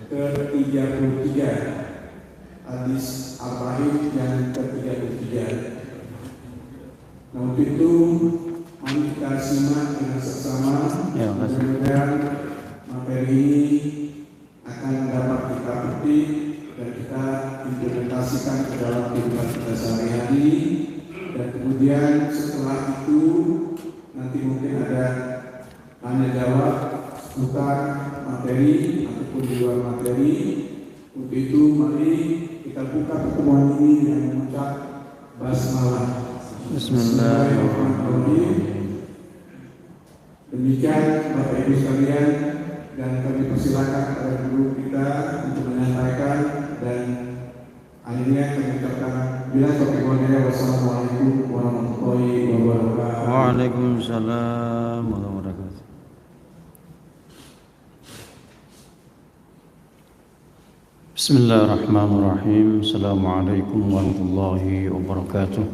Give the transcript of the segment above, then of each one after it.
ke-33, hadis Ar-Rahim yang ke-33. Nah, untuk itu mari kita simak dengan seksama. Mudah-mudahan materi ini akan dapat kita petik dan kita implementasikan ke dalam kehidupan kita sehari-hari. Dan kemudian setelah itu nanti mungkin ada tanya jawab seputar materi ataupun di luar materi. Untuk itu mari kita buka pertemuan ini dengan mengucap basmalah. Bismillahirrahmanirrahim. Demikian Bapak Ibu sekalian, dan kami persilakan kepada guru kita untuk menyampaikan, dan akhirnya kami ucapkan bila taufiq wal hidayah. Wassalamualaikum warahmatullahi wabarakatuh. Waalaikumsalam warahmatullahi wabarakatuh. Bismillahirrahmanirrahim. Assalamualaikum warahmatullahi wabarakatuh.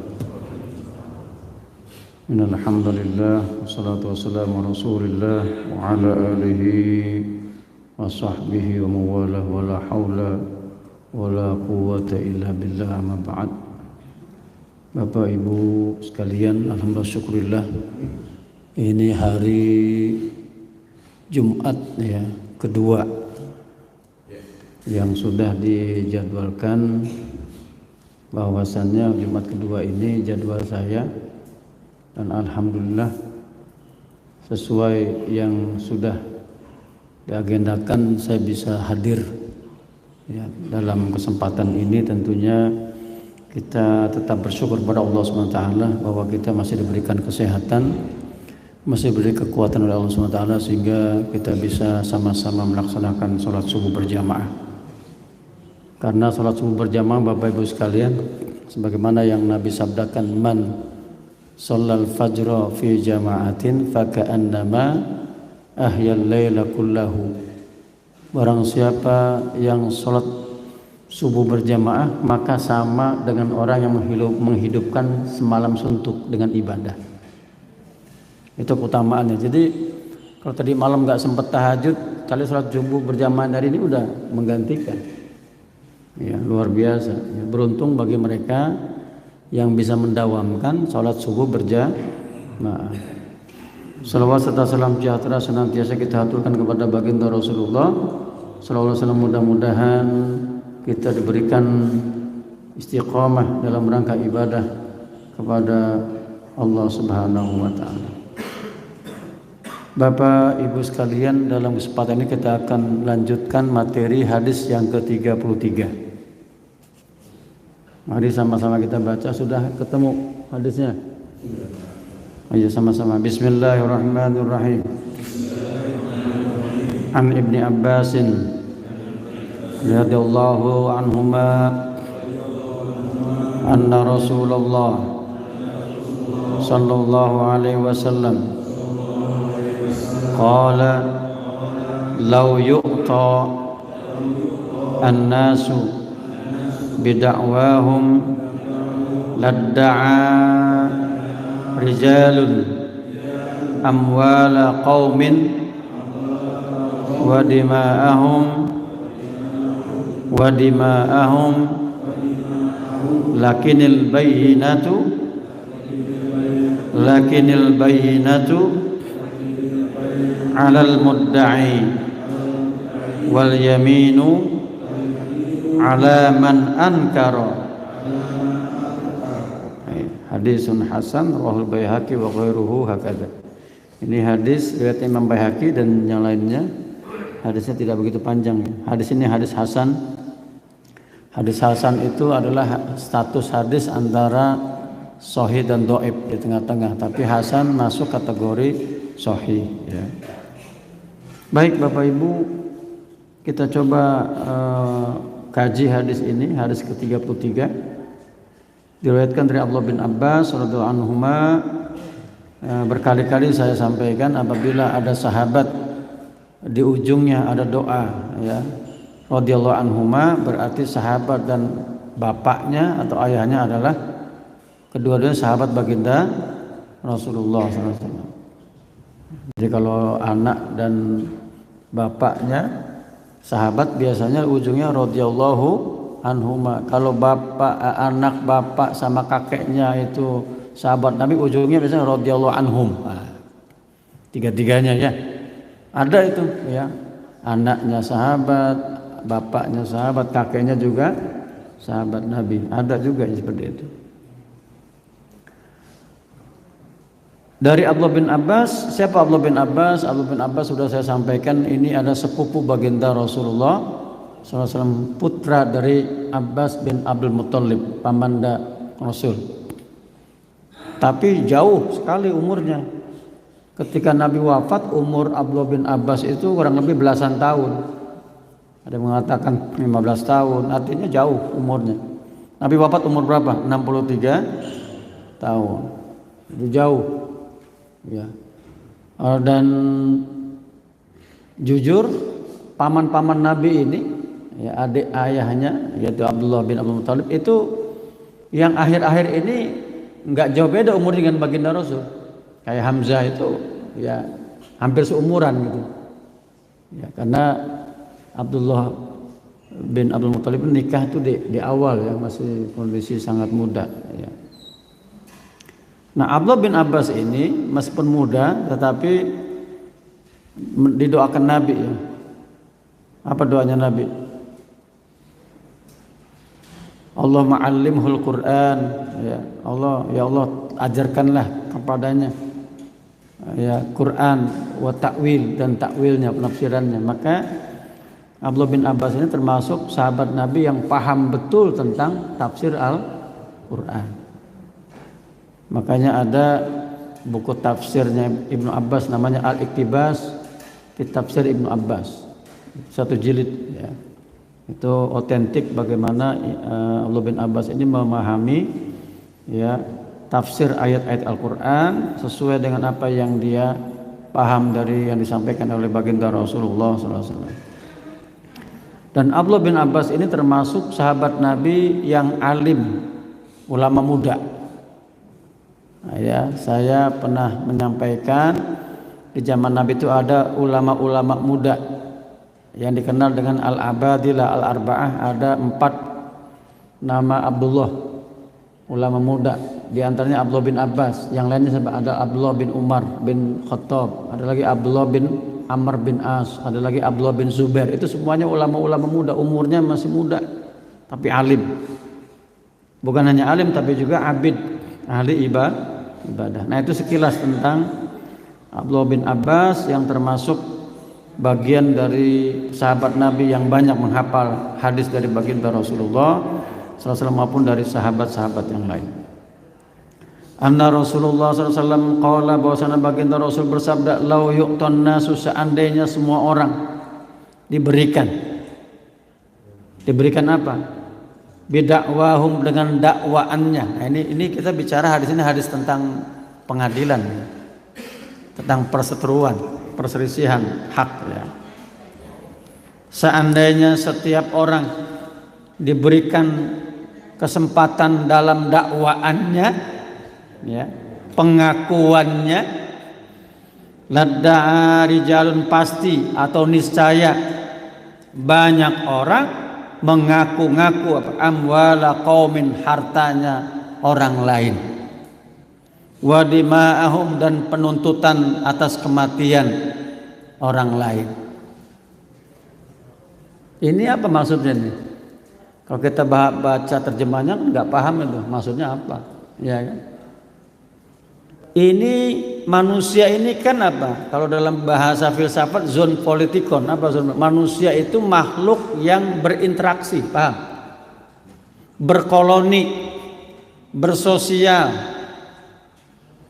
Innal hamdalillah wassalatu wassalamu ala Rasulillah wa ala alihi wa sahbihi wa mawalah wa la haula wa la quwwata illa billah, amma ba'd. Bapak Ibu sekalian, alhamdulillah syukurillah, ini hari Jumat ya, kedua yang sudah dijadwalkan, bahwasannya Jumat kedua ini jadwal saya, dan alhamdulillah sesuai yang sudah diagendakan saya bisa hadir ya. Dalam kesempatan ini tentunya kita tetap bersyukur kepada Allah SWT bahwa kita masih diberikan kesehatan, masih diberi kekuatan oleh Allah SWT, sehingga kita bisa sama-sama melaksanakan sholat subuh berjamaah. Karena sholat subuh berjamaah Bapak Ibu sekalian, sebagaimana yang Nabi sabdakan, man shallal fajra fi jama'atin faka'annama ahyal laila kullahu. Barang siapa yang sholat subuh berjamaah, maka sama dengan orang yang menghidupkan semalam suntuk dengan ibadah. Itu keutamaannya. Jadi kalau tadi malam nggak sempat tahajud, kali sholat subuh berjamaah dari ini udah menggantikan. Ya, luar biasa. Ya, beruntung bagi mereka yang bisa mendawamkan sholat subuh berjamaah. Salawat serta salam sejahtera senantiasa kita haturkan kepada baginda Rasulullah sallallahu alaihi wasallam. Mudah-mudahan kita diberikan istiqamah dalam rangka ibadah kepada Allah Subhanahu wa taala. Bapak Ibu sekalian, dalam kesempatan ini kita akan lanjutkan materi hadis yang ke-33. Mari sama-sama kita baca. Sudah ketemu hadisnya? Ayo sama-sama. Bismillahirrahmanirrahim. An Ibni Abbasin radhiyallahu anhuma anna Rasulullah sallallahu alaihi wasallam qala law yu'ta an-nasu bida'wahum ladda'a rijalun amwala qaumin wa dima'ahum lakinil bayyinatu 'alal mudda'i wal yaminu 'ala man ankara. Hadisun hasan rawahul Baihaqi wa ghairuhu hakadha. Ini hadis riwayat Imam Baihaqi dan yang lainnya. Hadisnya tidak begitu panjang. Hadis ini hadis hasan. Hadis hasan itu adalah status hadis antara sahih dan dhaif, di tengah-tengah. Tapi hasan masuk kategori sahih ya. Baik Bapak Ibu, kita coba kaji hadis ini, hadis ke-33. Diriwayatkan dari Abdullah bin Abbas radhiyallahu anhuma. Berkali-kali saya sampaikan, apabila ada sahabat di ujungnya ada doa ya, radhiyallahu anhuma, berarti sahabat dan bapaknya atau ayahnya adalah kedua-duanya sahabat baginda Rasulullah SAW. Jadi kalau anak dan bapaknya Sahabat biasanya ujungnya radhiyallahu anhuma. Kalau anak bapak sama kakeknya itu sahabat Nabi, ujungnya biasanya radhiyallahu anhum. Tiga-tiganya ya. Ada itu ya. Anaknya sahabat, bapaknya sahabat, kakeknya juga sahabat Nabi. Ada juga yang seperti itu. Dari Abdullah bin Abbas, siapa Abdullah bin Abbas? Abdullah bin Abbas sudah saya sampaikan, ini ada sepupu baginda Rasulullah SAW, putra dari Abbas bin Abdul Muttalib, pamanda Rasul. Tapi jauh sekali umurnya. Ketika Nabi wafat, umur Abdullah bin Abbas itu kurang lebih belasan tahun. Ada yang mengatakan 15 tahun, artinya jauh umurnya. Nabi wafat umur berapa? 63 tahun. Itu jauh. Ya. Dan jujur paman-paman Nabi ini, ya, adik ayahnya yaitu Abdullah bin Abdul Muttalib itu yang akhir-akhir ini nggak jauh beda umur dengan baginda Rasul. Kayak Hamzah itu ya hampir seumuran gitu. Ya, karena Abdullah bin Abdul Muttalib nikah itu di awal ya, masih kondisi sangat muda ya. Nah, Abdullah bin Abbas ini meskipun muda tetapi didoakan Nabi ya. Apa doanya Nabi? Allah ma'allimhul Quran ya. Ya Allah ajarkanlah kepadanya ya Quran wa ta'wil, dan takwilnya, penafsirannya. Maka Abdullah bin Abbas ini termasuk sahabat Nabi yang paham betul tentang tafsir Al-Quran. Makanya ada buku tafsirnya Ibnu Abbas namanya Al-Iqtibas fi Tafsir Ibnu Abbas, satu jilid ya. Itu otentik bagaimana Abdullah bin Abbas ini memahami ya tafsir ayat-ayat Al-Quran sesuai dengan apa yang dia paham dari yang disampaikan oleh baginda Rasulullah SAW. Dan Abdullah bin Abbas ini termasuk sahabat Nabi yang alim, ulama muda. Nah, ya, saya pernah menyampaikan di zaman Nabi itu ada ulama-ulama muda yang dikenal dengan Al-Abadilah Al-Arba'ah. Ada 4 nama Abdullah, ulama muda. Di antaranya Abdullah bin Abbas, yang lainnya ada Abdullah bin Umar bin Khattab, ada lagi Abdullah bin Amr bin As, ada lagi Abdullah bin Zubair. Itu semuanya ulama-ulama muda, umurnya masih muda tapi alim. Bukan hanya alim tapi juga abid, ahli ibadah. Nah, itu sekilas tentang Abdullah bin Abbas yang termasuk bagian dari sahabat Nabi yang banyak menghafal hadis dari baginda Rasulullah SAW maupun dari sahabat-sahabat yang lain. Anna Rasulullah SAW qala, bahwasanya baginda Rasul bersabda, lau yu'ton nasu, seandainya semua orang diberikan apa? Bidakwahum, dengan dakwaannya. Nah, ini kita bicara hadis ini hadis tentang pengadilan ya. Tentang perseteruan, perselisihan hak ya. Seandainya setiap orang diberikan kesempatan dalam dakwaannya ya, pengakuannya, ladda'a rijalun, pasti atau niscaya banyak orang mengaku-ngaku amwala qaumin, hartanya orang lain, wa dima'ahum, dan penuntutan atas kematian orang lain. Ini apa maksudnya nih? Kalau kita baca terjemahnya nggak paham itu maksudnya apa, ya kan? Ini manusia ini kan apa? Kalau dalam bahasa filsafat zon politikon, apa zon? Manusia itu makhluk yang berinteraksi, paham? Berkoloni, bersosial,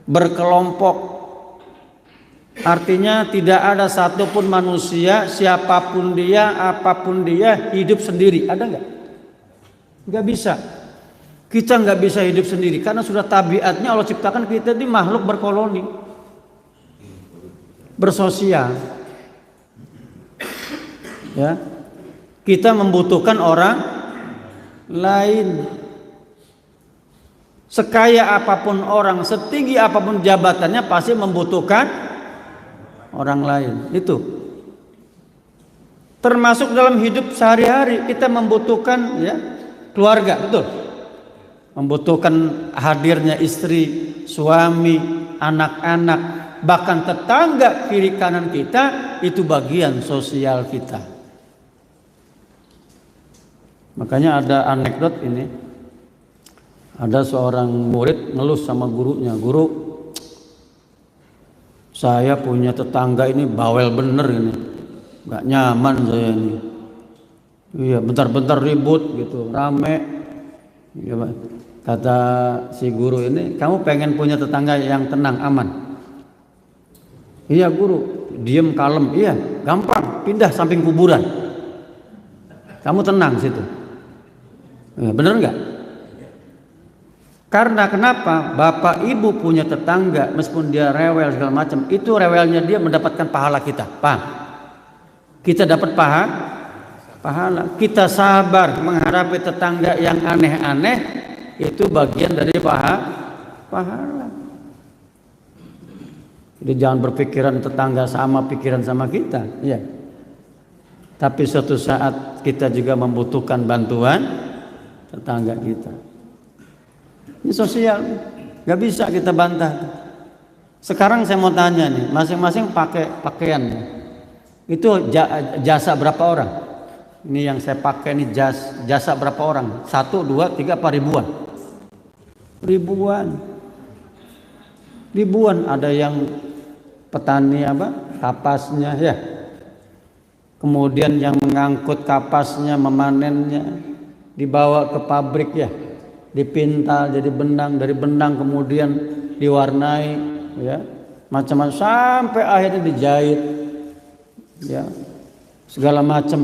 berkelompok. Artinya tidak ada satupun manusia, siapapun dia, apapun dia, hidup sendiri. Ada nggak? Nggak bisa. Kita nggak bisa hidup sendiri karena sudah tabiatnya Allah ciptakan kita di makhluk berkoloni, bersosial. Ya, kita membutuhkan orang lain. Sekaya apapun orang, setinggi apapun jabatannya, pasti membutuhkan orang lain. Itu Termasuk dalam hidup sehari-hari kita membutuhkan ya keluarga, betul. Membutuhkan hadirnya istri, suami, anak-anak, bahkan tetangga kiri kanan kita, itu bagian sosial kita. Makanya ada anekdot ini. Ada seorang murid ngeluh sama gurunya, "Guru, saya punya tetangga ini bawel bener ini. Gak nyaman saya ini. Iya, bentar-bentar ribut gitu, rame." Ya, kata si guru ini, "Kamu pengen punya tetangga yang tenang, aman?" "Iya guru." "Diem, kalem." "Iya, gampang, pindah samping kuburan. Kamu tenang situ." Ya, bener nggak? Karena kenapa? Bapak ibu punya tetangga, meskipun dia rewel segala macam, itu rewelnya dia mendapatkan pahala kita. Paham? Kita dapat pahala. Kita sabar menghadapi tetangga yang aneh-aneh, itu bagian dari pahala. Jadi jangan berpikiran tetangga sama pikiran sama kita, ya. Tapi suatu saat kita juga membutuhkan bantuan tetangga kita. Ini sosial, nggak bisa kita bantah. Sekarang saya mau tanya nih, masing-masing pakai pakaian, itu jasa berapa orang? Ini yang saya pakai nih jasa berapa orang? 1, 2, 3 apa ribuan? Ribuan. Ada yang petani kapasnya ya. Kemudian yang mengangkut kapasnya, memanennya, dibawa ke pabrik ya. Dipintal jadi benang, dari benang kemudian diwarnai ya, macam-macam sampai akhirnya dijahit ya, segala macam.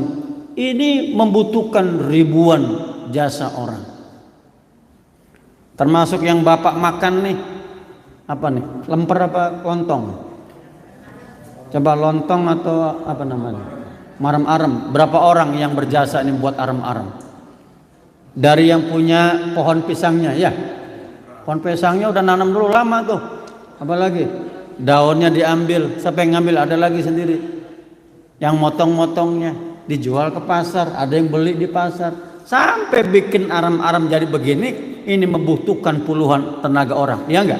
Ini membutuhkan ribuan jasa orang. Termasuk yang bapak makan nih, apa nih, lemper apa lontong? Coba lontong atau apa namanya, arem-arem. Berapa orang yang berjasa ini buat arem-arem? Dari yang punya pohon pisangnya ya, pohon pisangnya udah nanam dulu lama tuh, apalagi daunnya diambil, siapa yang ngambil? Ada lagi sendiri yang motong-motongnya, dijual ke pasar, ada yang beli di pasar, sampai bikin arem-arem jadi begini. Ini membutuhkan puluhan tenaga orang, ya enggak?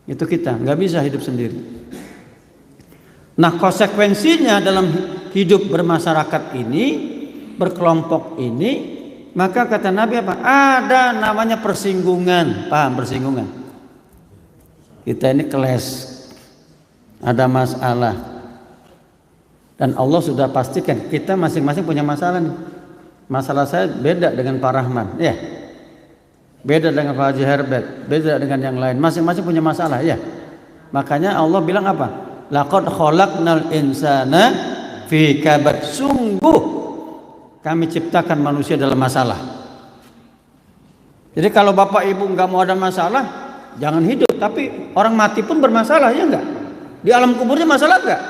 Itu kita nggak bisa hidup sendiri. Nah, konsekuensinya dalam hidup bermasyarakat ini, berkelompok ini, maka kata Nabi apa? Ada namanya persinggungan. Paham persinggungan? Kita ini keles, ada masalah, dan Allah sudah pastikan kita masing-masing punya masalah nih. Masalah saya beda dengan Pak Rahman, ya. Beda dengan Pak Haji Herbert, beda dengan yang lain. Masing-masing punya masalah, ya. Makanya Allah bilang apa? Laqad khalaqnal insana fi kabad. Sungguh kami ciptakan manusia dalam masalah. Jadi kalau bapak ibu nggak mau ada masalah, jangan hidup. Tapi orang mati pun bermasalah, ya enggak? Di alam kuburnya masalah enggak?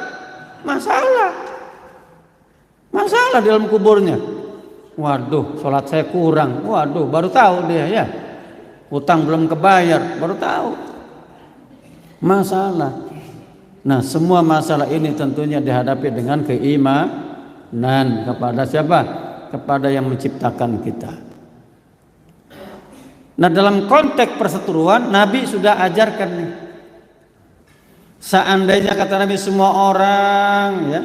Masalah di alam kuburnya. Waduh, sholat saya kurang. Waduh, baru tahu dia ya. Utang belum kebayar, baru tahu. Masalah. Nah, semua masalah ini tentunya dihadapi dengan keimanan kepada siapa? Kepada yang menciptakan kita. Nah, dalam konteks perseteruan Nabi sudah ajarkan nih. Seandainya kata Nabi semua orang ya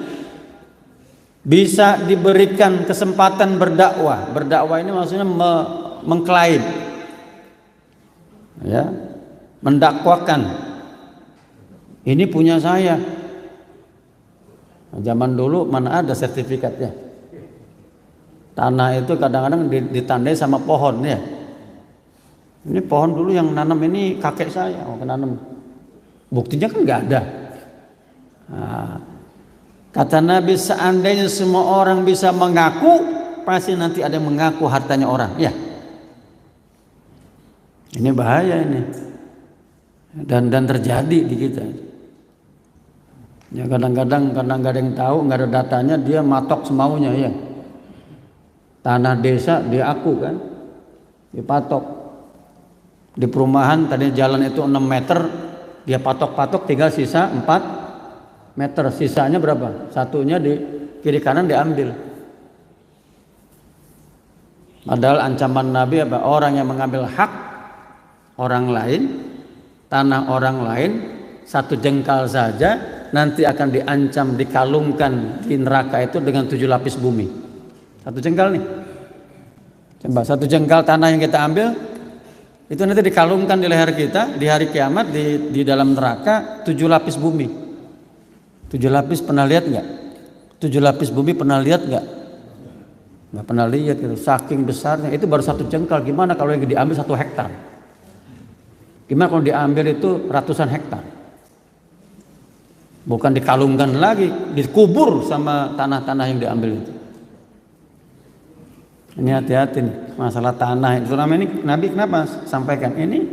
bisa diberikan kesempatan berdakwah. Berdakwah ini maksudnya mengklaim ya, mendakwakan. Ini punya saya. Zaman dulu mana ada sertifikatnya. Tanah itu kadang-kadang ditandai sama pohon ya. Ini pohon dulu yang nanam ini kakek saya, nanam. Buktinya kan nggak ada. Nah, kata Nabi seandainya semua orang bisa mengaku, pasti nanti ada yang mengaku hartanya orang. Ya. Ini bahaya ini. Dan terjadi di kita. Ya kadang-kadang karena nggak ada yang tahu, nggak ada datanya, dia matok semaunya ya. Tanah desa dia aku kan, dipatok. Di perumahan tadi jalan itu 6 meter, dia patok-patok tinggal sisa 4 meter. Sisanya berapa? Satunya kiri kanan diambil. Padahal ancaman Nabi apa? Orang yang mengambil hak orang lain, tanah orang lain, 1 jengkal saja nanti akan diancam, dikalungkan di neraka itu dengan 7 lapis bumi. 1 jengkal nih. Coba 1 jengkal tanah yang kita ambil itu nanti dikalungkan di leher kita di hari kiamat di dalam neraka 7 lapis bumi. 7 lapis pernah lihat nggak? 7 lapis bumi pernah lihat nggak? Nggak pernah lihat gitu. Saking besarnya itu baru 1 jengkal. Gimana kalau yang diambil 1 hektar? Gimana kalau diambil itu ratusan hektar? Bukan dikalungkan lagi, dikubur sama tanah-tanah yang diambil itu. Ini hati-hati nih, masalah tanah. Selama ini Nabi kenapa sampaikan ini?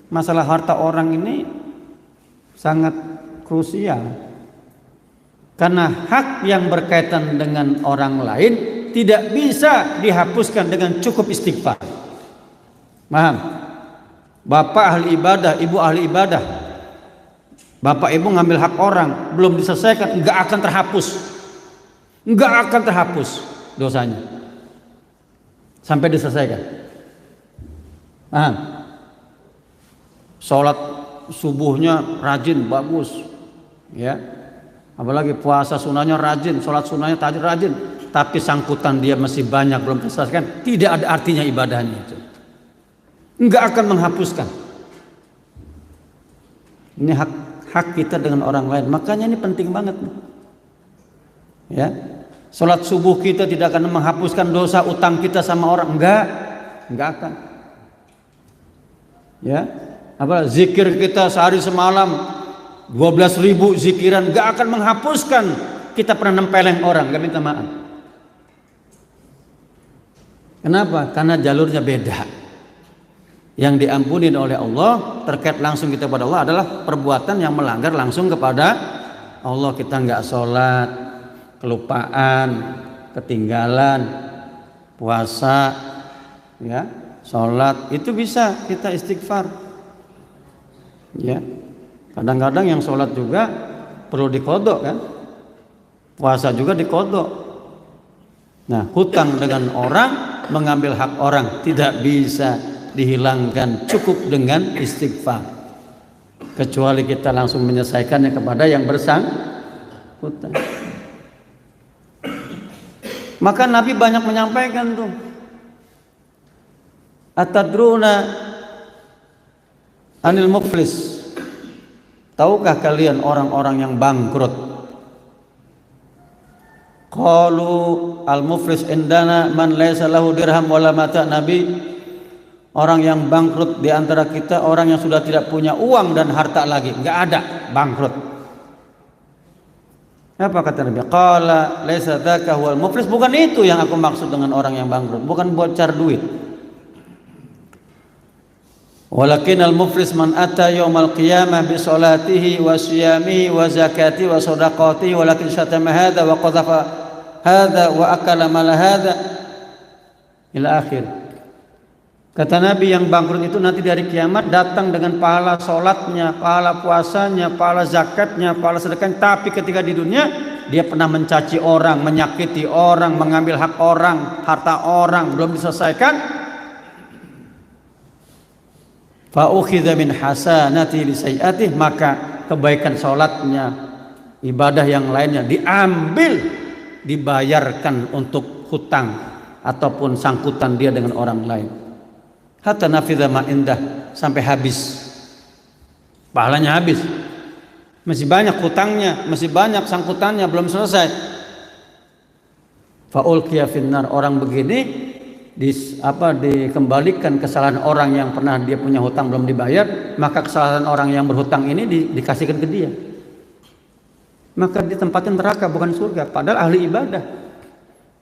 Masalah harta orang ini sangat krusial. Karena hak yang berkaitan dengan orang lain tidak bisa dihapuskan dengan cukup istighfar. Paham? Bapak ahli ibadah, ibu ahli ibadah. Bapak ibu ngambil hak orang, belum diselesaikan, enggak akan terhapus. Enggak akan terhapus dosanya. Sampai diselesaikan. Paham? Sholat subuhnya rajin, bagus. Ya. Apalagi puasa sunahnya rajin, sholat sunahnya tahajud rajin. Tapi sangkutan dia masih banyak belum terselesaikan, tidak ada artinya ibadahnya itu. Enggak akan menghapuskan. Ini hak kita dengan orang lain. Makanya ini penting banget. Ya. Salat subuh kita tidak akan menghapuskan dosa utang kita sama orang. Enggak akan. Ya. Apa zikir kita sehari semalam 12.000 zikiran enggak akan menghapuskan kita pernah nempeleng orang, enggak minta maaf. Kenapa? Karena jalurnya beda. Yang diampuni oleh Allah terkait langsung kita kepada Allah adalah perbuatan yang melanggar langsung kepada Allah. Kita nggak sholat, kelupaan, ketinggalan, puasa, ya, sholat itu bisa kita istighfar. Ya, kadang-kadang yang sholat juga perlu dikodok kan, puasa juga dikodok. Nah, hutang dengan orang, mengambil hak orang tidak bisa dihilangkan cukup dengan istighfar, kecuali kita langsung menyelesaikannya kepada yang bersangkutan. Maka Nabi banyak menyampaikan tuh, atadruna anil muflis, tahukah kalian orang-orang yang bangkrut? Qalu al muflis indana man laisa lahu dirham wala mata. Nabi, orang yang bangkrut di antara kita orang yang sudah tidak punya uang dan harta lagi, enggak ada, bangkrut. Apa kata Nabi? Qala laisa dzaka huwal muflis. Bukan itu yang aku maksud dengan orang yang bangkrut, bukan buat cari duit. Walakin al muflis man ata yaumal qiyamah bi salatihi wa siyamihi wa zakatihi wa shadaqatihi walakin syatama hadza wa qadhafa hadza wa akala mal hadza ila akhir. Kata Nabi, yang bangkrut itu nanti di hari kiamat datang dengan pahala sholatnya, pahala puasanya, pahala zakatnya, pahala sedekahnya. Tapi ketika di dunia dia pernah mencaci orang, menyakiti orang, mengambil hak orang, harta orang, belum diselesaikan. Fa'ukhidha min hasanati li sayyi'atih, maka kebaikan sholatnya, ibadah yang lainnya diambil, dibayarkan untuk hutang ataupun sangkutan dia dengan orang lain. Hatta nafidha ma indah, sampai habis, pahalanya habis, masih banyak hutangnya, masih banyak sangkutannya belum selesai. Faulqiya finnar, orang begini dikembalikan kesalahan orang yang pernah dia punya hutang belum dibayar, maka kesalahan orang yang berhutang ini dikasihkan ke dia, maka ditempatin neraka bukan surga, padahal ahli ibadah,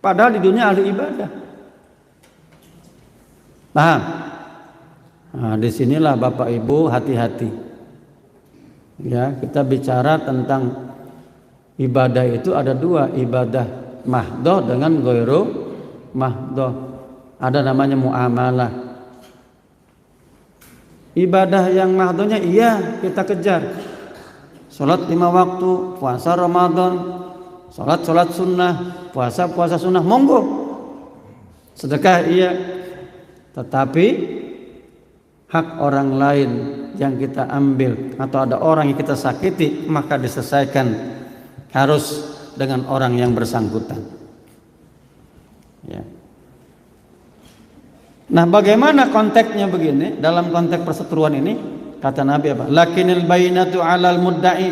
padahal di dunia ahli ibadah. Paham? Nah, disinilah Bapak Ibu hati-hati. Ya, kita bicara tentang ibadah itu ada dua, ibadah mahdoh dengan ghairu mahdoh. Ada namanya muamalah. Ibadah yang mahdohnya iya kita kejar. Salat 5 waktu, puasa Ramadan, sholat sunnah, puasa sunnah, monggo. Sedekah iya, tetapi hak orang lain yang kita ambil atau ada orang yang kita sakiti, maka diselesaikan harus dengan orang yang bersangkutan. Ya. Nah, bagaimana konteksnya begini? Dalam konteks perseteruan ini, kata Nabi apa? Lakinil bainatu 'alal mudda'i.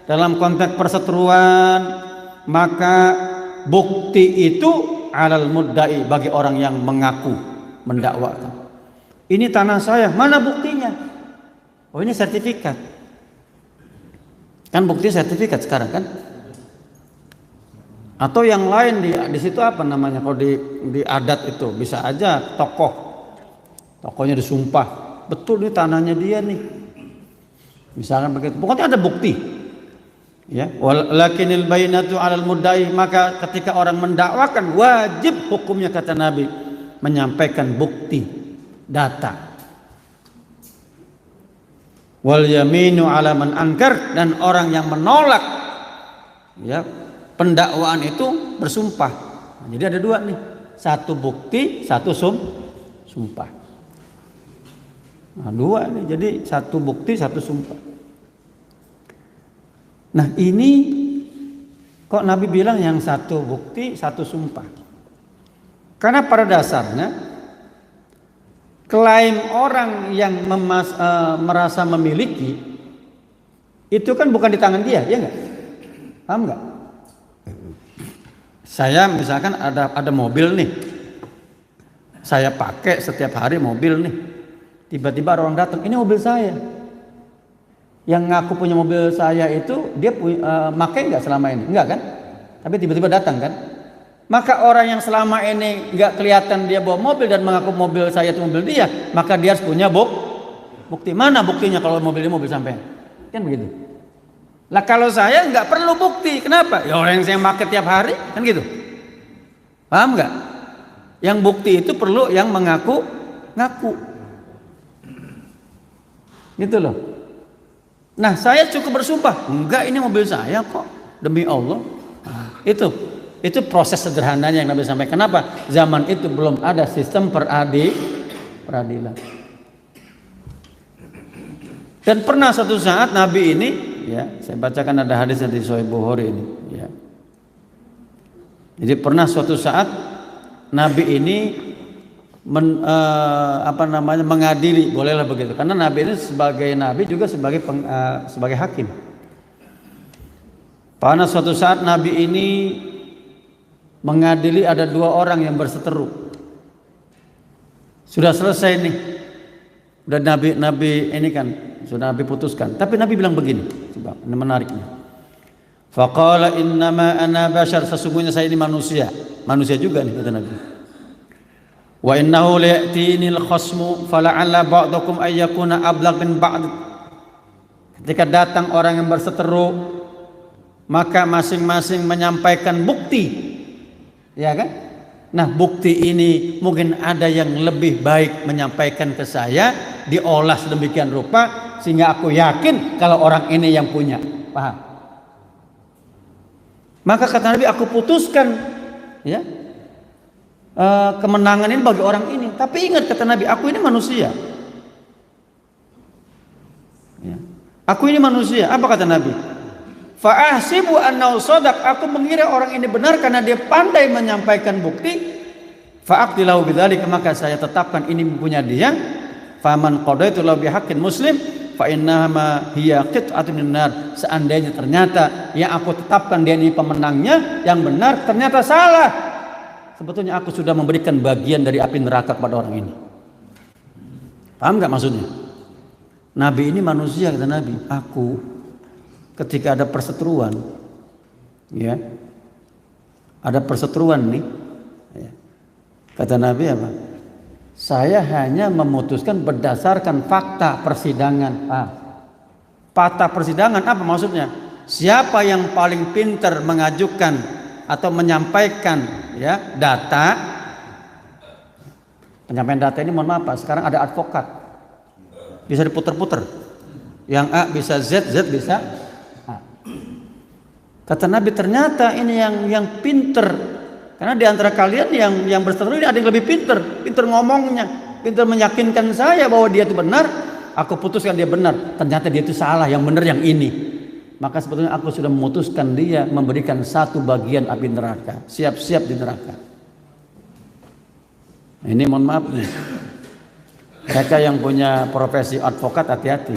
Dalam konteks perseteruan, maka bukti itu 'alal mudda'i, bagi orang yang mengaku mendakwakan. Ini tanah saya, mana buktinya? Oh, ini sertifikat. Kan bukti sertifikat sekarang kan? Atau yang lain di situ apa namanya? Kalau di adat itu bisa aja tokohnya disumpah, betul ini tanahnya dia nih. Misalkan begitu. Pokoknya ada bukti. Ya, walakinil bainatu 'alal mudda'i, maka ketika orang mendakwakan wajib hukumnya kata Nabi menyampaikan bukti, data. Wal yaminu 'ala man ankar, dan orang yang menolak ya pendakwaan itu bersumpah. Jadi ada dua nih, satu bukti, satu sumpah. Nah, dua nih, jadi satu bukti, satu sumpah. Nah, ini kok Nabi bilang yang satu bukti, satu sumpah? Karena pada dasarnya klaim orang yang merasa memiliki itu kan bukan di tangan dia, ya enggak? Paham enggak? Saya misalkan ada mobil nih, saya pakai setiap hari mobil nih, tiba-tiba orang datang, ini mobil saya. Yang ngaku punya mobil saya itu dia pakai nggak selama ini? Enggak kan? Tapi tiba-tiba datang kan? Maka orang yang selama ini nggak kelihatan dia bawa mobil dan mengaku mobil saya itu mobil dia, maka dia harus punya bukti. Mana buktinya kalau mobilnya mobil sampean? Kan begitu. Lah kalau saya nggak perlu bukti, kenapa? Ya orang yang saya pakai tiap hari, kan gitu. Paham nggak? Yang bukti itu perlu yang ngaku. Gitu loh. Nah, saya cukup bersumpah, enggak ini mobil saya kok, demi Allah. Nah, itu proses sederhananya yang Nabi sampaikan. Kenapa? Zaman itu belum ada sistem peradilan. Dan pernah satu saat Nabi ini, ya, saya bacakan ada hadis dari Sahih Bukhari ini, ya. Jadi pernah suatu saat Nabi ini mengadili, bolehlah begitu, karena Nabi ini sebagai Nabi juga sebagai hakim. Pada suatu saat Nabi ini mengadili ada dua orang yang berseteru. Sudah selesai nih, udah Nabi ini kan sudah Nabi putuskan. Tapi Nabi bilang begini, coba ini menariknya. Faqala innama ana bashar, sesungguhnya saya ini manusia juga nih kata Nabi. Wa innahu la'tinil khasmu fala'alla ba'dakum ayyakuna ablagh min ba'd. Ketika datang orang yang berseteru, maka masing-masing menyampaikan bukti. Ya kan? Nah, bukti ini mungkin ada yang lebih baik menyampaikan ke saya, diolah sedemikian rupa sehingga aku yakin kalau orang ini yang punya. Paham? Maka kata Nabi, aku putuskan ya kemenangan ini bagi orang ini. Tapi ingat kata Nabi, aku ini manusia. Ya. Aku ini manusia. Apa kata Nabi? Fa'ahsibu annahu shadaq, aku mengira orang ini benar karena dia pandai menyampaikan bukti. Fa'aqdilahu bidzalika, maka saya tetapkan ini punya dia. Faman qadaitu lahu bihaqqin muslim fa innama hiya qit'atun minar. Seandainya ternyata yang aku tetapkan dia ini pemenangnya yang benar, ternyata salah, sebetulnya aku sudah memberikan bagian dari api neraka kepada orang ini. Paham nggak maksudnya? Nabi ini manusia, kata Nabi. Aku ketika ada perseteruan, ya, ada perseteruan nih, ya. Kata Nabi apa? Saya hanya memutuskan berdasarkan fakta persidangan. Fakta persidangan apa maksudnya? Siapa yang paling pintar mengajukan atau menyampaikan ya data. Penyampaian data ini mohon maaf Pak, sekarang ada advokat, bisa diputer-puter. Yang A bisa Z bisa A. Kata Nabi, ternyata ini yang pinter. Karena di antara kalian yang berseteru ini ada yang lebih pinter ngomongnya, pinter meyakinkan saya bahwa dia itu benar. Aku putuskan dia benar, ternyata dia itu salah, yang benar yang ini. Maka sebetulnya aku sudah memutuskan dia memberikan satu bagian api neraka, siap-siap di neraka. Ini mohon maaf nih, mereka yang punya profesi advokat hati-hati.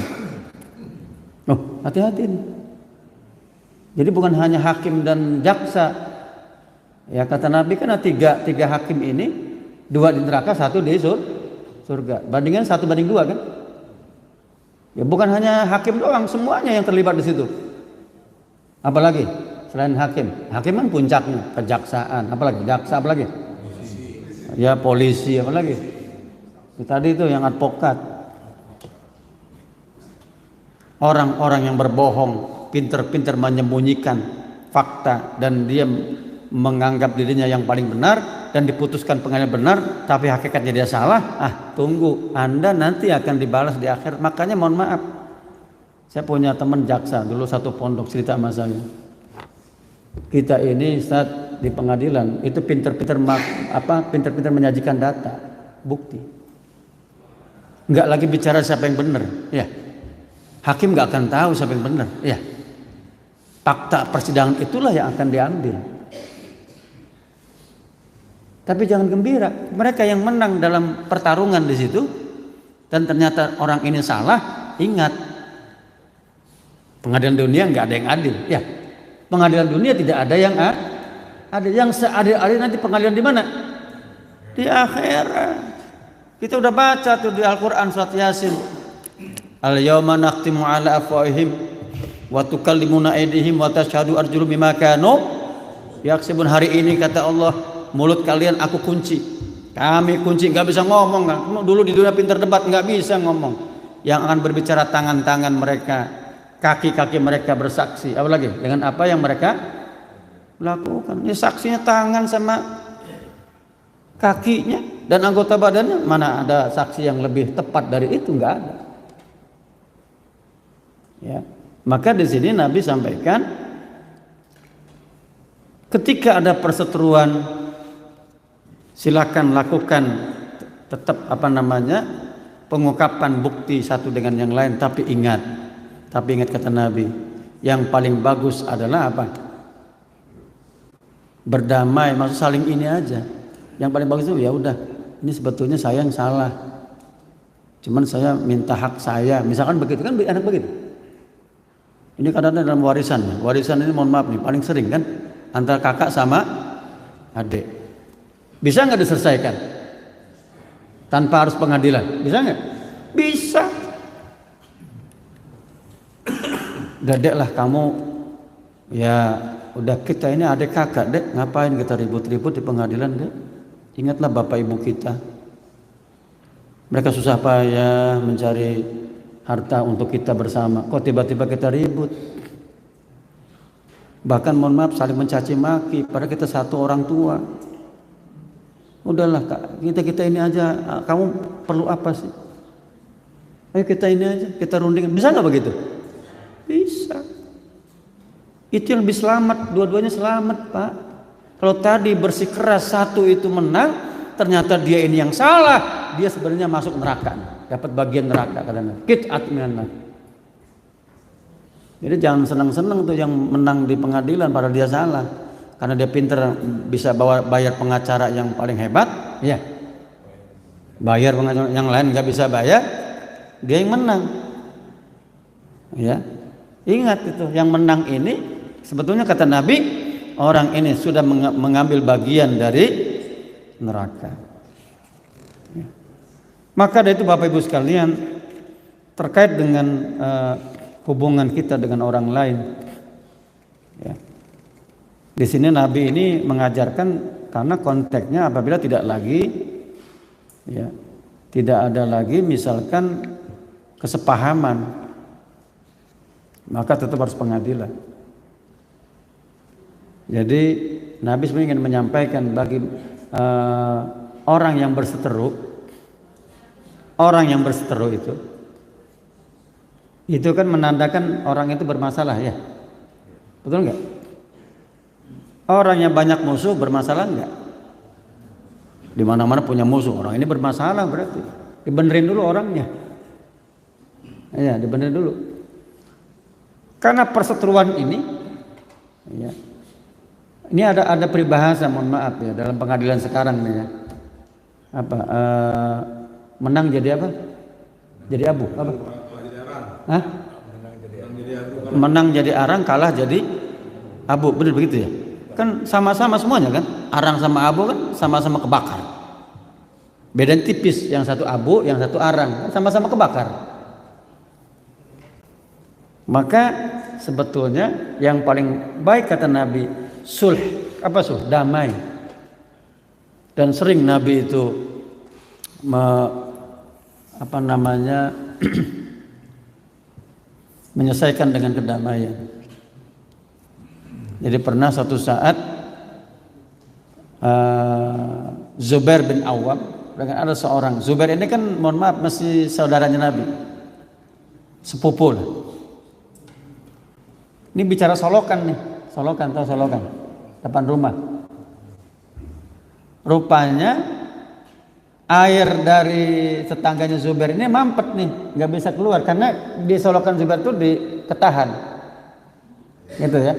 Oh, hati-hati nih. Jadi bukan hanya hakim dan jaksa. Ya kata Nabi kan tiga hakim ini, 2 di neraka, 1 di surga. Bandingan 1:2 kan? Ya bukan hanya hakim doang, semuanya yang terlibat di situ. Apalagi selain hakim kan puncaknya, kejaksaan, apalagi jaksa, apalagi ya polisi, apalagi tadi itu yang advokat. Orang-orang yang berbohong, pinter-pinter menyembunyikan fakta, dan dia menganggap dirinya yang paling benar dan diputuskan pengadilan benar, tapi hakikatnya dia salah. Tunggu, Anda nanti akan dibalas di akhir. Makanya mohon maaf, saya punya teman jaksa dulu satu pondok, cerita sama saya. Kita ini saat di pengadilan itu pinter-pinter menyajikan data, bukti. Enggak lagi bicara siapa yang benar, ya. Hakim enggak akan tahu siapa yang benar, ya. Fakta persidangan itulah yang akan diambil. Tapi jangan gembira, mereka yang menang dalam pertarungan di situ dan ternyata orang ini salah. Ingat, pengadilan dunia nggak ada yang adil, ya. Pengadilan dunia tidak ada yang ada yang seadil-adil. Nanti pengadilan di mana? Di akhirat. Kita udah baca tuh di Al-Quran surat Yasin. Al-yawma nakhtimu ala afwahihim wa tukallimuna aydihim wa tashhadu arjuluhum bima kanu yaksibun. Hari ini kata Allah, mulut kalian aku kunci, kami kunci, nggak bisa ngomong. Dulu di dunia pintar debat nggak bisa ngomong. Yang akan berbicara tangan-tangan mereka, kaki-kaki mereka bersaksi. Apalagi dengan apa yang mereka lakukan. Ya saksinya tangan sama kakinya dan anggota badannya. Mana ada saksi yang lebih tepat dari itu? Nggak ada. Ya, maka di sini Nabi sampaikan, ketika ada perseteruan, silakan lakukan tetap pengungkapan bukti satu dengan yang lain, tapi ingat kata Nabi, yang paling bagus adalah apa? Berdamai, maksud saling ini aja. Yang paling bagus itu ya udah, ini sebetulnya saya yang salah, cuman saya minta hak saya, misalkan begitu kan, anak begitu. Ini kadang-kadang dalam warisan ini mohon maaf nih, paling sering kan antara kakak sama adik. Bisa nggak diselesaikan tanpa harus pengadilan? Bisa nggak? Bisa. Dedek lah kamu, ya udah, kita ini adik kakak, Dek, ngapain kita ribut-ribut di pengadilan, Dek? Ingatlah bapak ibu kita, mereka susah payah mencari harta untuk kita bersama, kok tiba-tiba kita ribut, bahkan mohon maaf saling mencaci maki, padahal kita satu orang tua. Udahlah Kak, kita ini aja, kamu perlu apa sih? Ayo kita ini aja, kita rundingin. Bisa nggak begitu? Bisa. Itu yang lebih selamat, dua-duanya selamat Pak. Kalau tadi bersikeras satu itu menang, ternyata dia ini yang salah, dia sebenarnya masuk neraka, dapat bagian neraka katanya. Qit'at minan nar. Jadi jangan senang-senang tuh yang menang di pengadilan padahal dia salah. Karena dia pinter bisa bayar pengacara yang paling hebat, ya. Bayar pengacara yang lain nggak bisa bayar, dia yang menang. Ya, ingat itu, yang menang ini sebetulnya kata Nabi, orang ini sudah mengambil bagian dari neraka. Ya. Maka dari itu Bapak Ibu sekalian, terkait dengan hubungan kita dengan orang lain, ya. Di sini Nabi ini mengajarkan, karena konteksnya apabila tidak lagi, ya, tidak ada lagi misalkan kesepahaman, maka tetap harus pengadilan. Jadi Nabi sebenarnya ingin menyampaikan bagi orang yang berseteru itu kan menandakan orang itu bermasalah, ya, betul nggak? Orang yang banyak musuh bermasalah enggak? Di mana-mana punya musuh, orang ini bermasalah berarti. Dibenerin dulu orangnya. Ya, dibenerin dulu. Karena perseteruan ini, ya, ini ada peribahasa, mohon maaf ya, dalam pengadilan sekarang nih ya. Apa? Menang jadi apa? Jadi abu. Apa? Hah? Menang jadi arang, kalah jadi abu. Benar begitu ya? Kan sama-sama semuanya kan? Arang sama abu kan sama-sama kebakar. Beda tipis, yang satu abu, yang satu arang, sama-sama kebakar. Maka sebetulnya yang paling baik kata Nabi, sulh. Apa sulh? Damai. Dan sering Nabi itu menyelesaikan dengan kedamaian. Jadi pernah suatu saat Zubair bin Awam dengan ada seorang, Zubair ini kan mohon maaf masih saudaranya Nabi, sepupu lah. Ini bicara solokan nih, solokan, tahu solokan, depan rumah. Rupanya air dari tetangganya Zubair ini mampet nih, nggak bisa keluar karena di solokan Zubair itu diketahan, gitu ya.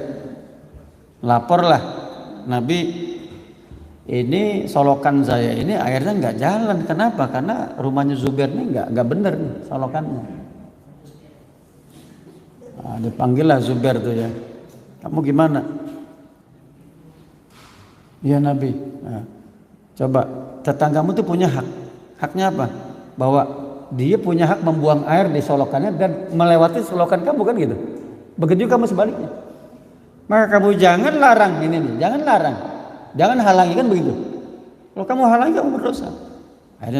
Laporlah Nabi, ini solokan saya ini airnya nggak jalan. Kenapa? Karena rumahnya Zubair ini nggak bener nih solokannya. Nah, dipanggillah Zubair tuh ya, kamu gimana? Ya Nabi, nah, coba tetanggamu tuh punya hak. Haknya apa? Bahwa dia punya hak membuang air di solokannya dan melewati solokan kamu kan gitu. Begitu juga kamu sebaliknya. Maka kamu jangan larang ini nih, jangan larang, jangan halangi kan begitu. Kalau kamu halangi kamu berdosa. Akhirnya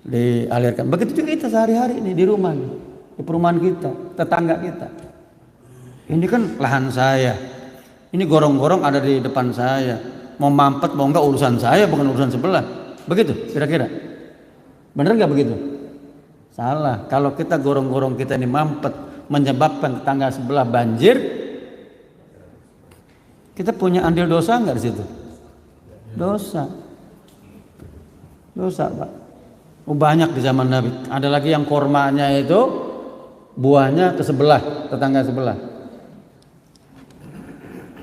dialirkan. Begitu juga kita sehari-hari ini di rumah nih, di perumahan kita, tetangga kita. Ini kan lahan saya, ini gorong-gorong ada di depan saya. Mau mampet mau enggak urusan saya, bukan urusan sebelah. Begitu kira-kira. Bener nggak begitu? Salah. Kalau kita gorong-gorong kita ini mampet menyebabkan tetangga sebelah banjir, kita punya andil dosa nggak di situ? Dosa, Pak. Banyak di zaman Nabi. Ada lagi yang kormanya itu buahnya ke sebelah, tetangga sebelah.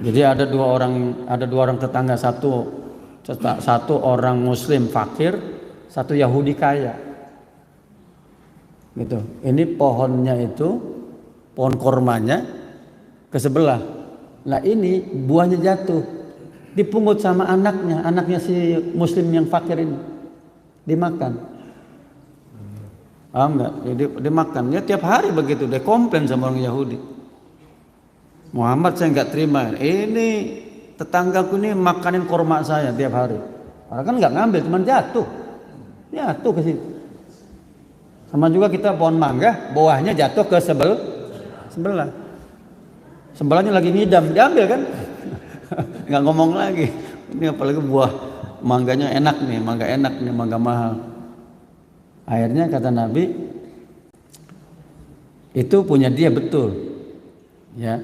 Jadi ada dua orang tetangga, satu orang Muslim fakir, satu Yahudi kaya. Gitu. Ini pohonnya itu, pohon kormanya ke sebelah. Nah ini buahnya jatuh, dipungut sama anaknya si Muslim yang fakir ini, dimakan. Enggak, jadi dimakan. Ya tiap hari begitu, dia komplain sama orang Yahudi. Muhammad saya nggak terima, ini tetanggaku ini makanin korma saya tiap hari. Orang kan nggak ngambil, cuma jatuh ke situ. Sama juga kita pohon mangga, buahnya jatuh ke sebelah. Sebelahnya lagi ngidam, diambil kan? Nggak ngomong lagi. Ini apalagi buah mangganya enak nih, mangga mahal. Akhirnya kata Nabi, itu punya dia betul, ya.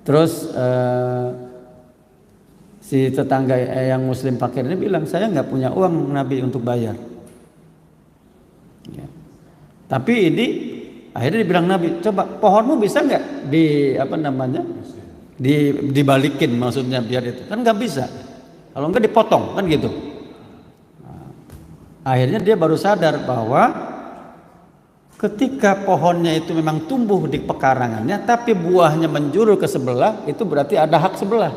Terus si tetangga yang Muslim fakir ini bilang, saya nggak punya uang Nabi untuk bayar. Ya. Tapi ini akhirnya dibilang Nabi, coba pohonmu bisa nggak dibalikin, maksudnya biar itu kan nggak bisa. Kalau nggak dipotong kan gitu. Nah, akhirnya dia baru sadar bahwa ketika pohonnya itu memang tumbuh di pekarangannya, tapi buahnya menjuru ke sebelah, itu berarti ada hak sebelah.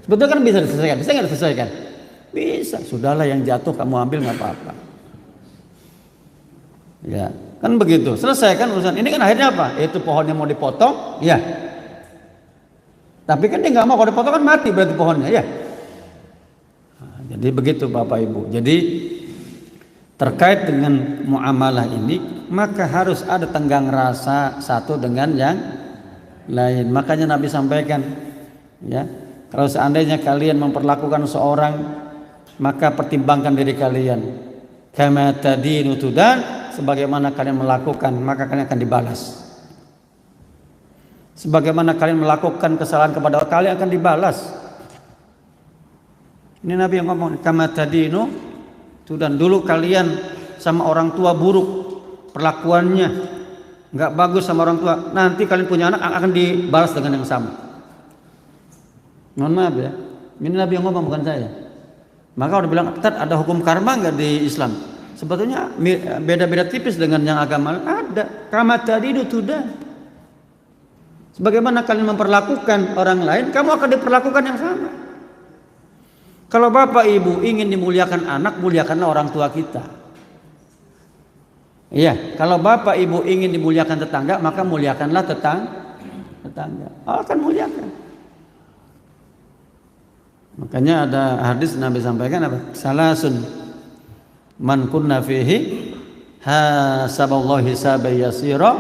Sebetulnya kan bisa diselesaikan, bisa nggak diselesaikan? Bisa. Sudahlah yang jatuh kamu ambil nggak apa-apa. Ya. Kan begitu, selesaikan urusan. Ini kan akhirnya apa? Itu pohonnya mau dipotong, ya. Tapi kan dia nggak mau, kalau dipotong kan mati berarti pohonnya, ya. Nah, jadi begitu Bapak Ibu. Jadi terkait dengan muamalah ini, maka harus ada tenggang rasa satu dengan yang lain. Makanya Nabi sampaikan, ya, kalau seandainya kalian memperlakukan seorang, maka pertimbangkan diri kalian. Kama tadinu tudan, sebagaimana kalian melakukan maka kalian akan dibalas. Sebagaimana kalian melakukan kesalahan kepada orang, kalian akan dibalas. Ini Nabi yang ngomong, kama tadinu, dan dulu kalian sama orang tua buruk perlakuannya, nggak bagus sama orang tua, nanti kalian punya anak akan dibalas dengan yang sama. Mohon maaf ya, ini Nabi yang ngomong bukan saya. Maka udah bilang, ada hukum karma nggak di Islam? Sebetulnya beda-beda tipis dengan yang agama ada. Kama tadinu tudan. Sebagaimana kalian memperlakukan orang lain, kamu akan diperlakukan yang sama. Kalau bapak ibu ingin dimuliakan anak, muliakanlah orang tua kita. Iya, kalau bapak ibu ingin dimuliakan tetangga, maka muliakanlah tetangga. Allah akan muliakan. Makanya ada hadis Nabi sampaikan apa? Salasun man kunna fihi hasaballahu hisaban yasira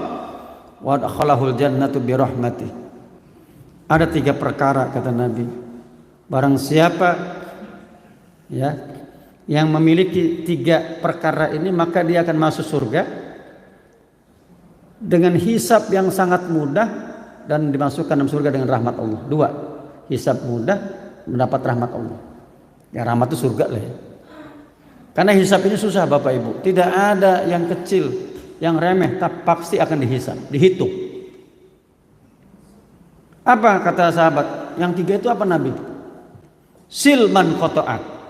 wa adkhalahul jannatu bi rahmatih. Ada 3 perkara kata Nabi. Barang siapa ya yang memiliki 3 perkara ini, maka dia akan masuk surga dengan hisab yang sangat mudah dan dimasukkan dalam surga dengan rahmat Allah. 2, hisab mudah, mendapat rahmat Allah. Ya rahmat itu surga lah ya. Karena hisab ini susah Bapak Ibu, tidak ada yang kecil, yang remeh, tapi pasti akan dihisab, dihitung. Apa kata sahabat? Yang 3 itu apa Nabi? Silman qata'at.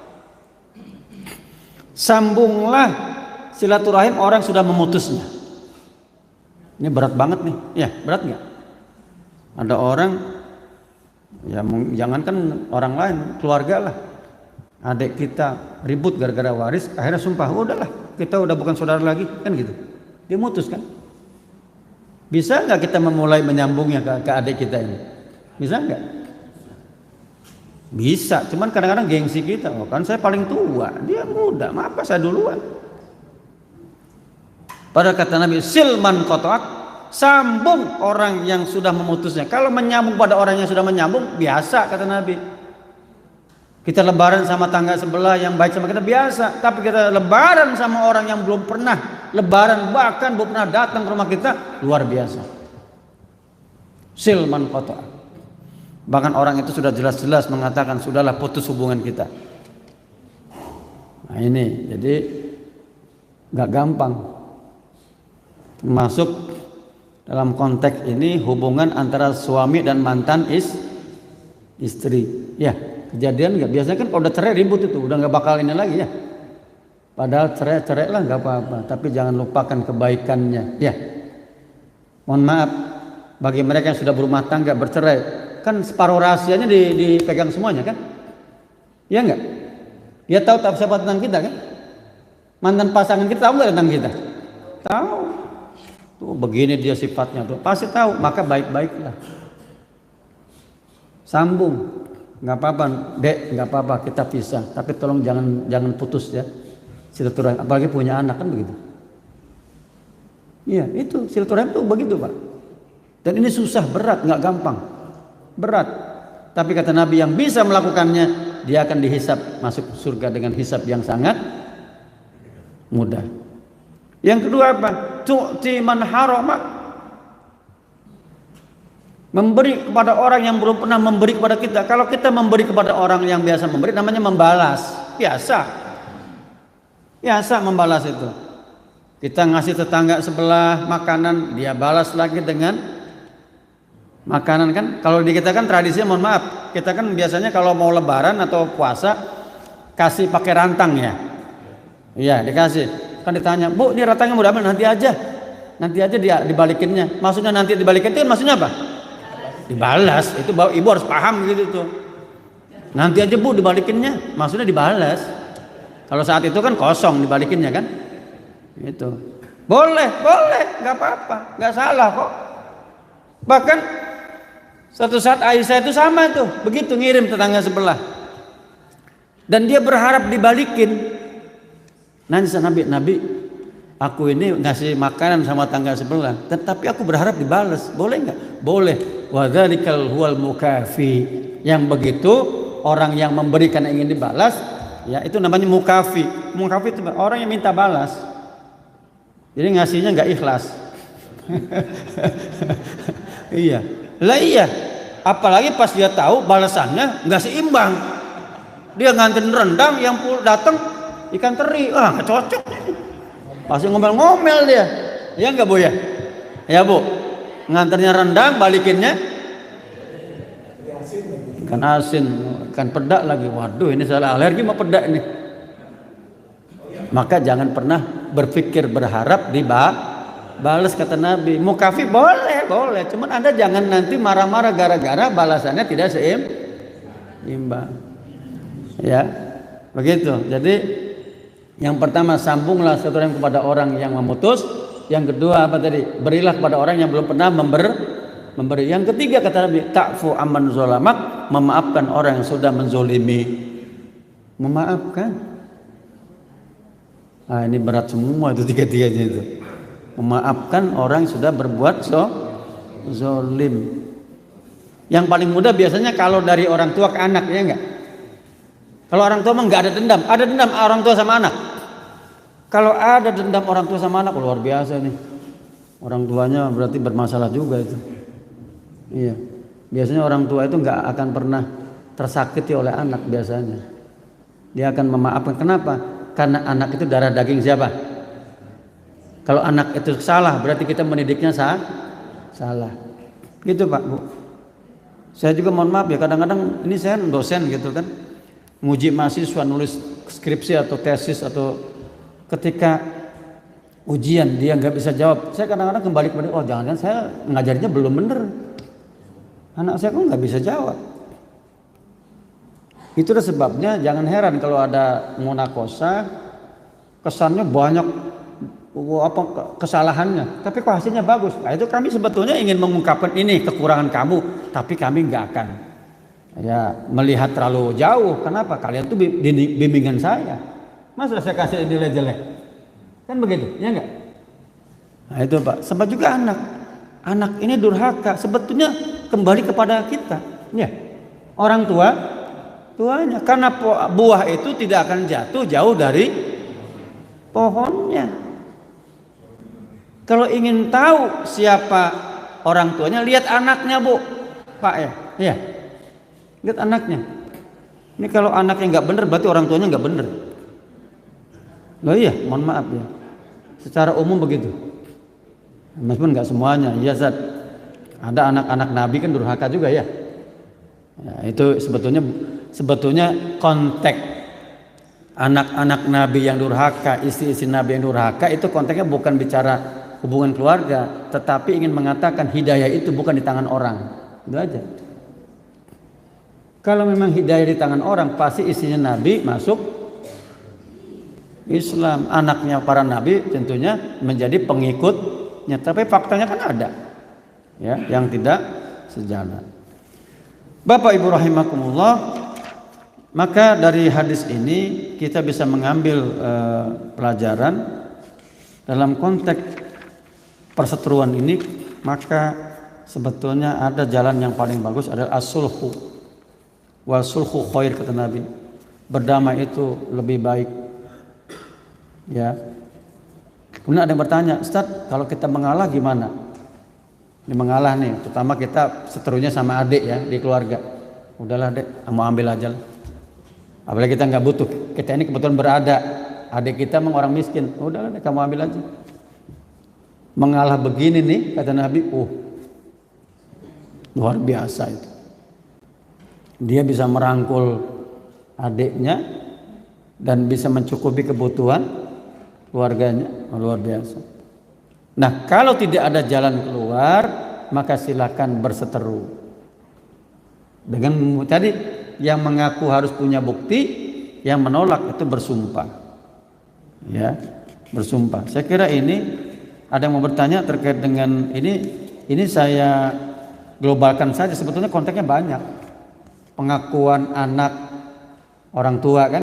Sambunglah silaturahim orang sudah memutusnya. Ini berat banget nih. Ya, berat nggak? Ada orang, ya jangankan orang lain, keluarga lah. Adik kita ribut gara-gara waris, akhirnya sumpah, udahlah, kita udah bukan saudara lagi, kan gitu. Dia mutus kan? Bisa nggak kita memulai menyambungnya ke adik kita ini? Bisa nggak? Bisa, cuman kadang-kadang gengsi kita, oh kan saya paling tua, dia muda, apa saya duluan. Pada kata Nabi, silman qata'at, sambung orang yang sudah memutusnya. Kalau menyambung pada orang yang sudah menyambung, biasa kata Nabi. Kita lebaran sama tangga sebelah yang baik sama kita biasa, tapi kita lebaran sama orang yang belum pernah lebaran, bahkan belum pernah datang ke rumah kita, luar biasa. Silman qata'at. Bahkan orang itu sudah jelas-jelas mengatakan sudahlah putus hubungan kita. Nah ini jadi gak gampang. Masuk dalam konteks ini hubungan antara suami dan mantan istri. Ya kejadian gak? Biasanya kan kalau udah cerai ribut itu, udah gak bakal ini lagi ya. Padahal cerai lah gak apa-apa, tapi jangan lupakan kebaikannya. Ya, mohon maaf bagi mereka yang sudah berumah tangga bercerai. Kan separuh rahasianya dipegang semuanya kan? Iya enggak? Dia tahu siapa tentang kita kan? Mantan pasangan kita tahu nggak tentang kita? Tahu. Tuh begini dia sifatnya tuh, pasti tahu. Maka baik-baiklah. Sambung. Nggak apa-apa, Dek, nggak apa-apa kita pisah. Tapi tolong jangan putus ya. Silaturahim, apalagi punya anak kan begitu. Iya, itu silaturahim tuh begitu Pak. Dan ini susah, berat, nggak gampang. Berat, tapi kata Nabi yang bisa melakukannya dia akan dihisab masuk surga dengan hisab yang sangat mudah. Yang kedua apa? Tu'ti man harama, memberi kepada orang yang belum pernah memberi kepada kita. Kalau kita memberi kepada orang yang biasa memberi, namanya membalas. Biasa membalas itu. Kita ngasih tetangga sebelah makanan, dia balas lagi dengan makanan kan. Kalau di kita kan tradisinya, mohon maaf, kita kan biasanya kalau mau lebaran atau puasa kasih pakai rantang ya. Iya dikasih. Kan ditanya, Bu ini rantangnya mau diambil, nanti aja dia dibalikinnya. Maksudnya nanti dibalikin itu kan maksudnya apa? Dibalas. Itu ibu harus paham gitu tuh. Nanti aja Bu dibalikinnya, maksudnya dibalas. Kalau saat itu kan kosong dibalikinnya kan. Itu boleh, nggak apa-apa, nggak salah kok. Bahkan suatu saat Aisyah itu sama tuh, begitu ngirim tetangga sebelah, dan dia berharap dibalikin. Nanti Nabi, aku ini ngasih makanan sama tangga sebelah, tetapi aku berharap dibalas, boleh nggak? Boleh. Wadzalikal huwal mukafi. Yang begitu orang yang memberikan yang ingin dibalas, ya itu namanya mukafi. Mukafi itu orang yang minta balas. Jadi ngasihnya nggak ikhlas. Iya, Lah iya, apalagi pas dia tahu balasannya nggak seimbang. Dia nganterin rendang, yang datang ikan teri, nggak cocok. Pasti ngomel-ngomel dia. Ya nggak Bu ya? Ya Bu, nganternya rendang, balikinnya ikan asin, ikan pedak lagi. Waduh, ini salah alergi sama pedak ini. Maka jangan pernah berpikir berharap dibalas, kata Nabi. Mukafi boleh, cuman Anda jangan nanti marah-marah gara-gara balasannya tidak seimbang. Ya, begitu. Jadi yang pertama, sambunglah silaturahim kepada orang yang memutus. Yang kedua apa tadi? Berilah kepada orang yang belum pernah memberi. Yang ketiga kata Nabi, ta'fu amman zalamak, memaafkan orang yang sudah menzolimi. Memaafkan. Ini berat semua itu tiga-tiganya itu. Memaafkan orang yang sudah berbuat zolim. Yang paling mudah biasanya kalau dari orang tua ke anak, ya enggak? Kalau orang tua mah enggak ada dendam. Ada dendam orang tua sama anak. Kalau ada dendam orang tua sama anak, luar biasa nih. Orang tuanya berarti bermasalah juga itu. Iya. Biasanya orang tua itu enggak akan pernah tersakiti oleh anak biasanya. Dia akan memaafkan. Kenapa? Karena anak itu darah daging siapa? Kalau anak itu salah, berarti kita mendidiknya salah. Gitu Pak, Bu. Saya juga mohon maaf ya, kadang-kadang ini saya dosen gitu kan, nguji mahasiswa nulis skripsi atau tesis, atau ketika ujian dia nggak bisa jawab, saya kadang-kadang kembali kepada, oh jangan-jangan saya ngajarinya belum bener, anak saya kok nggak bisa jawab. Itulah sebabnya jangan heran kalau ada munakosa kesannya banyak kesalahannya, tapi kok hasilnya bagus. Nah, itu kami sebetulnya ingin mengungkapkan ini kekurangan kamu, tapi kami nggak akan melihat terlalu jauh. Kenapa? Kalian tuh bimbingan saya. Masa saya kasih nilai jelek? Kan begitu, ya enggak? Nah itu Pak. Sebab juga anak ini durhaka. Sebetulnya kembali kepada kita, ya. Orang tuanya. Karena buah itu tidak akan jatuh jauh dari pohonnya. Kalau ingin tahu siapa orang tuanya, lihat anaknya Bu, Pak ya. Iya. Lihat anaknya. Ini kalau anaknya nggak bener, berarti orang tuanya nggak bener. Loh iya, mohon maaf ya. Secara umum begitu. Meskipun nggak semuanya. Iya Zat. Ada anak-anak Nabi kan durhaka juga ya. Itu sebetulnya konteks anak-anak Nabi yang durhaka, istri-istri Nabi yang durhaka, itu konteksnya bukan bicara hubungan keluarga, tetapi ingin mengatakan hidayah itu bukan di tangan orang. Itu aja. Kalau memang hidayah di tangan orang, pasti istrinya Nabi masuk Islam, anaknya para Nabi tentunya menjadi pengikutnya. Tapi faktanya kan ada, ya, yang tidak sejalan. Bapak Ibu rahimakumullah, maka dari hadis ini kita bisa mengambil pelajaran dalam konteks perseteruan ini. Maka sebetulnya ada jalan yang paling bagus adalah as-sulhu, wa sulhu khair, kata Nabi. Berdamai itu lebih baik. Ya. Kemudian ada yang bertanya, Ustaz, kalau kita mengalah gimana? Ini mengalah nih, terutama kita seterunya sama adik ya di keluarga. Udahlah Dek, mau ambil aja lah. Apalagi kita nggak butuh, kita ini kebetulan berada, adik kita memang orang miskin, udahlah Dek, kamu ambil aja. Mengalah begini nih, kata Nabi, luar biasa itu. Dia bisa merangkul adiknya dan bisa mencukupi kebutuhan keluarganya, luar biasa. Nah, kalau tidak ada jalan keluar, maka silakan berseteru. Dengan tadi yang mengaku harus punya bukti, yang menolak itu bersumpah. Ya, bersumpah. Saya kira ini ada yang mau bertanya terkait dengan ini saya globalkan saja, sebetulnya konteksnya banyak. Pengakuan anak orang tua kan